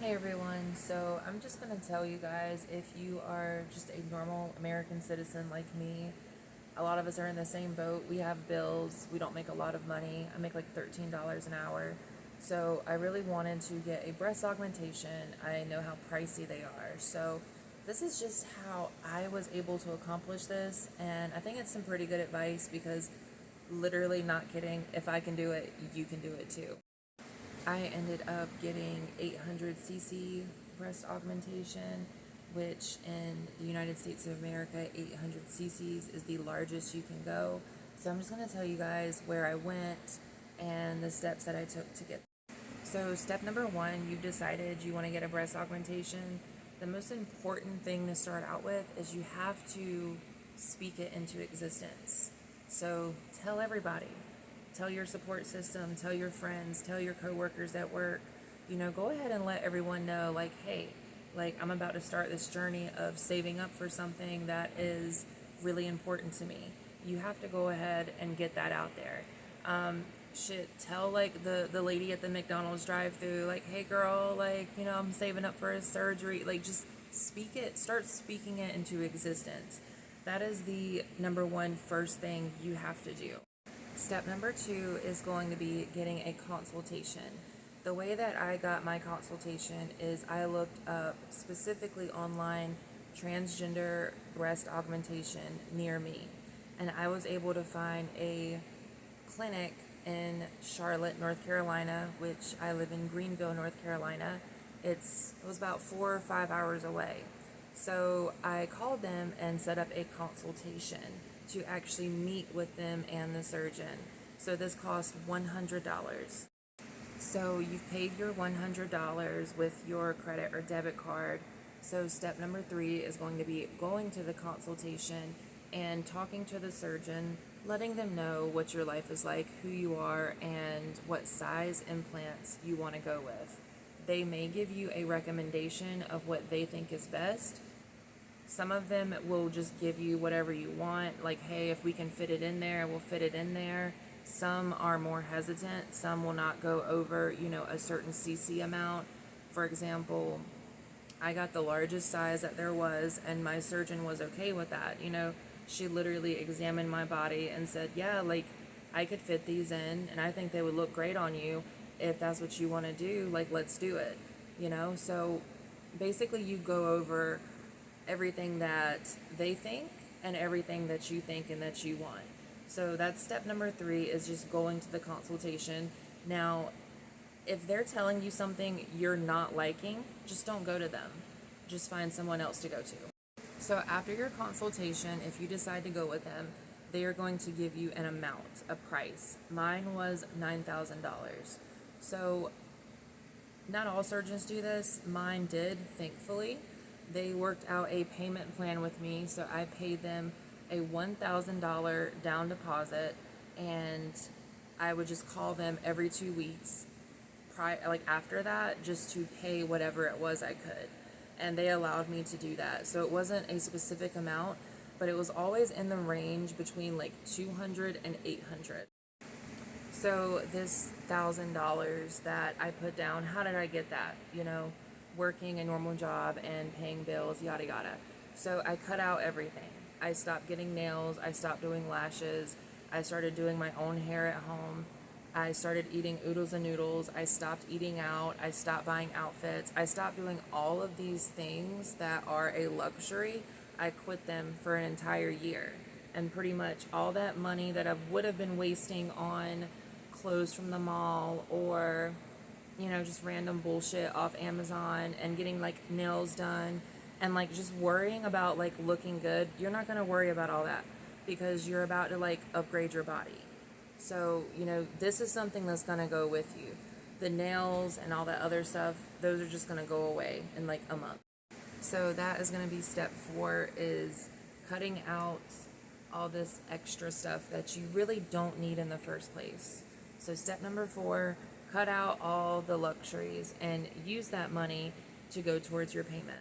Hey everyone, so I'm just going to tell you guys, if you are just a normal American citizen like me, a lot of us are in the same boat. We have bills, we don't make a lot of money. I make like $13 an hour. So I really wanted to get a breast augmentation. I know how pricey they are. So this is just how I was able to accomplish this, and I think it's some pretty good advice because literally, not kidding, if I can do it, you can do it too. I ended up getting 800cc breast augmentation, which in the United States of America, 800 cc's is the largest you can go. So I'm just going to tell you guys where I went and the steps that I took to get. So step number one, you've decided you want to get a breast augmentation. The most important thing to start out with is you have to speak it into existence. So tell everybody. Tell your support system, tell your friends, tell your coworkers at work. Go ahead and let everyone know, like, hey, like, I'm about to start this journey of saving up for something that is really important to me. You have to go ahead and get that out there. Tell like the lady at the McDonald's drive-through, like, hey girl, like, I'm saving up for a surgery. Like, just speak it, start speaking it into existence. That is the number one first thing you have to do. Step number two is going to be getting a consultation. The way that I got my consultation is I looked up specifically online transgender breast augmentation near me. And I was able to find a clinic in Charlotte, North Carolina, which I live in Greenville, North Carolina. It was about 4 or 5 hours away. So I called them and set up a consultation to actually meet with them and the surgeon. So this cost $100. So you've paid your $100 with your credit or debit card. So step number three is going to be going to the consultation and talking to the surgeon, letting them know what your life is like, who you are, and what size implants you want to go with. They may give you a recommendation of what they think is best. Some of them will just give you whatever you want, like, hey, if we can fit it in there, we'll fit it in there. Some are more hesitant. Some will not go over, a certain cc amount. For example, I got the largest size that there was, and my surgeon was okay with that. She literally examined my body and said, yeah, like, I could fit these in, and I think they would look great on you. If that's what you want to do, like, let's do it. So basically you go over everything that they think and everything that you think and that you want. So that's step number three, is just going to the consultation. Now, if they're telling you something you're not liking, just don't go to them. Just find someone else to go to. So after your consultation, if you decide to go with them, they are going to give you an amount, a price. Mine was $9,000. So not all surgeons do this. Mine did, thankfully. They worked out a payment plan with me, so I paid them a $1,000 down deposit, and I would just call them every 2 weeks, after that, just to pay whatever it was I could. And they allowed me to do that. So it wasn't a specific amount, but it was always in the range between like 200 and 800. So this $1,000 that I put down, how did I get that? Working a normal job and paying bills, yada yada. So I cut out everything. I stopped getting nails, I stopped doing lashes, I started doing my own hair at home. I started eating oodles and noodles. I stopped eating out. I stopped buying outfits. I stopped doing all of these things that are a luxury. I quit them for an entire year. And pretty much all that money that I would have been wasting on clothes from the mall or just random bullshit off Amazon and getting like nails done and like just worrying about like looking good, you're not going to worry about all that because you're about to like upgrade your body. So, this is something that's going to go with you. The nails and all that other stuff, those are just going to go away in like a month. So that is going to be step four, is cutting out all this extra stuff that you really don't need in the first place. So step number four, cut out all the luxuries and use that money to go towards your payment.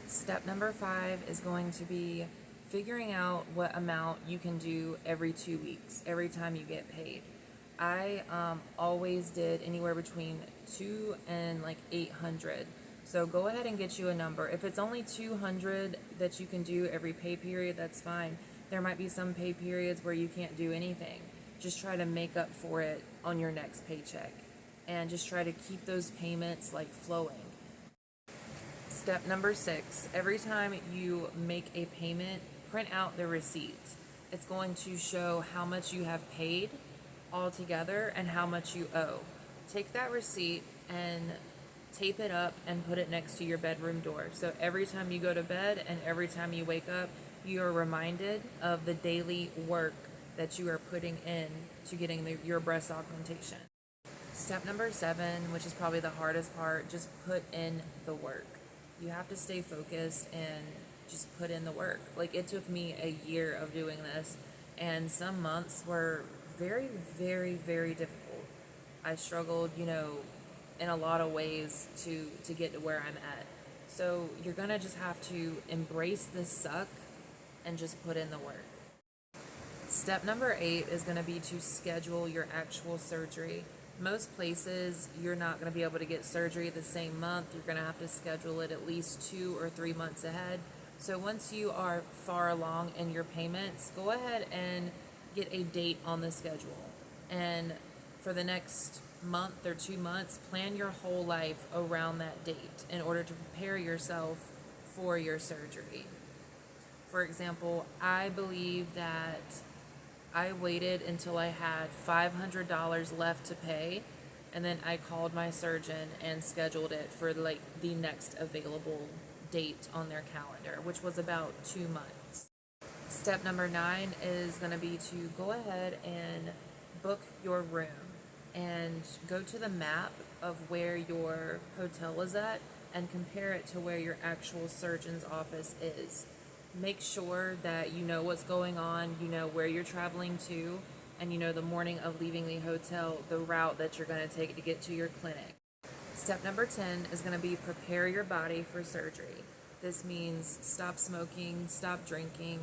Step number five is going to be figuring out what amount you can do every 2 weeks, every time you get paid. I always did anywhere between 2 and like 800. So go ahead and get you a number. If it's only 200 that you can do every pay period, that's fine. There might be some pay periods where you can't do anything. Just try to make up for it on your next paycheck. And just try to keep those payments like flowing. Step number 6, every time you make a payment, print out the receipt. It's going to show how much you have paid altogether and how much you owe. Take that receipt and tape it up and put it next to your bedroom door. So every time you go to bed and every time you wake up, you are reminded of the daily work that you are putting in to getting your breast augmentation. Step number 7, which is probably the hardest part, just put in the work. You have to stay focused and just put in the work. Like, it took me a year of doing this, and some months were very, very, very difficult. I struggled, in a lot of ways to get to where I'm at. So you're gonna just have to embrace the suck and just put in the work. Step number 8 is gonna be to schedule your actual surgery. Most places, you're not going to be able to get surgery the same month. You're going to have to schedule it at least 2 or 3 months ahead. So once you are far along in your payments, go ahead and get a date on the schedule. And for the next month or 2 months, plan your whole life around that date in order to prepare yourself for your surgery. For example, I believe that I waited until I had $500 left to pay, and then I called my surgeon and scheduled it for like the next available date on their calendar, which was about 2 months. Step number 9 is going to be to go ahead and book your room and go to the map of where your hotel is at and compare it to where your actual surgeon's office is. Make sure that you know what's going on, you know where you're traveling to, and you know the morning of leaving the hotel, the route that you're going to take to get to your clinic. Step number 10 is going to be prepare your body for surgery. This means stop smoking, stop drinking,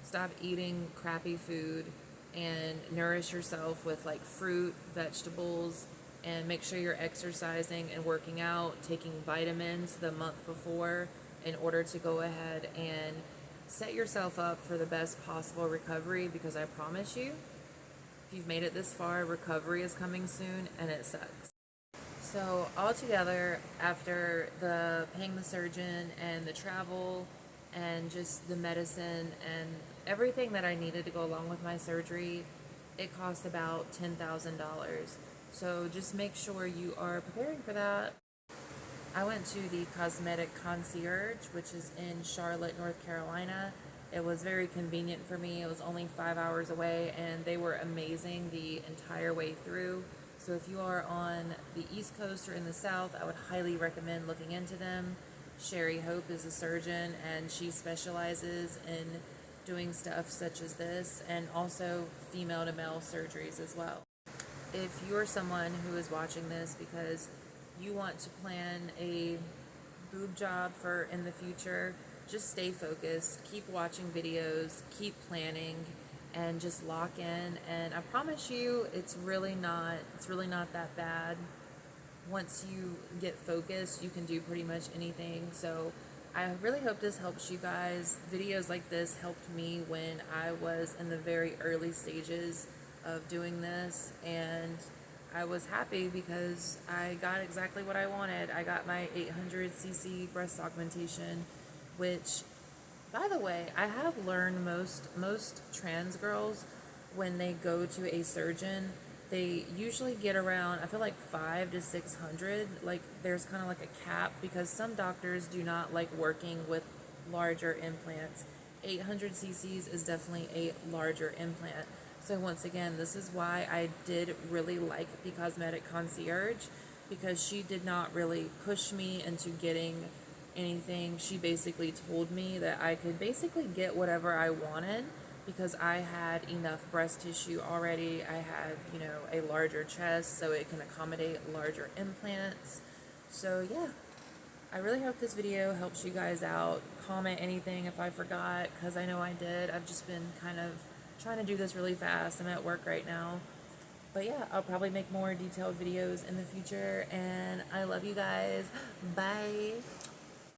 stop eating crappy food, and nourish yourself with like fruit, vegetables, and make sure you're exercising and working out, taking vitamins the month before in order to go ahead and set yourself up for the best possible recovery, because I promise you, if you've made it this far, recovery is coming soon and it sucks. So altogether, after the paying the surgeon and the travel and just the medicine and everything that I needed to go along with my surgery, it cost about $10,000. So just make sure you are preparing for that. I went to the Cosmetic Concierge, which is in Charlotte, North Carolina. It was very convenient for me. It was only 5 hours away, and they were amazing the entire way through. So if you are on the East Coast or in the South, I would highly recommend looking into them. Sherry Hope is a surgeon, and she specializes in doing stuff such as this, and also female to male surgeries as well. If you're someone who is watching this because you want to plan a boob job for in the future, just stay focused, keep watching videos, keep planning, and just lock in. And I promise you, it's really not that bad. Once you get focused, you can do pretty much anything. So I really hope this helps you guys. Videos like this helped me when I was in the very early stages of doing this, and I was happy because I got exactly what I wanted. I got my 800cc breast augmentation, which, by the way, I have learned most trans girls, when they go to a surgeon, they usually get around, I feel like 500 to 600. Like, there's kind of like a cap, because some doctors do not like working with larger implants. 800 cc's is definitely a larger implant. So once again, this is why I did really like the Cosmetic Concierge, because she did not really push me into getting anything. She basically told me that I could basically get whatever I wanted, because I had enough breast tissue already. I had, a larger chest, so it can accommodate larger implants. So yeah, I really hope this video helps you guys out. Comment anything if I forgot, because I know I did. I've just been kind of trying to do this really fast. I'm at work right now. But yeah, I'll probably make more detailed videos in the future, and I love you guys. Bye.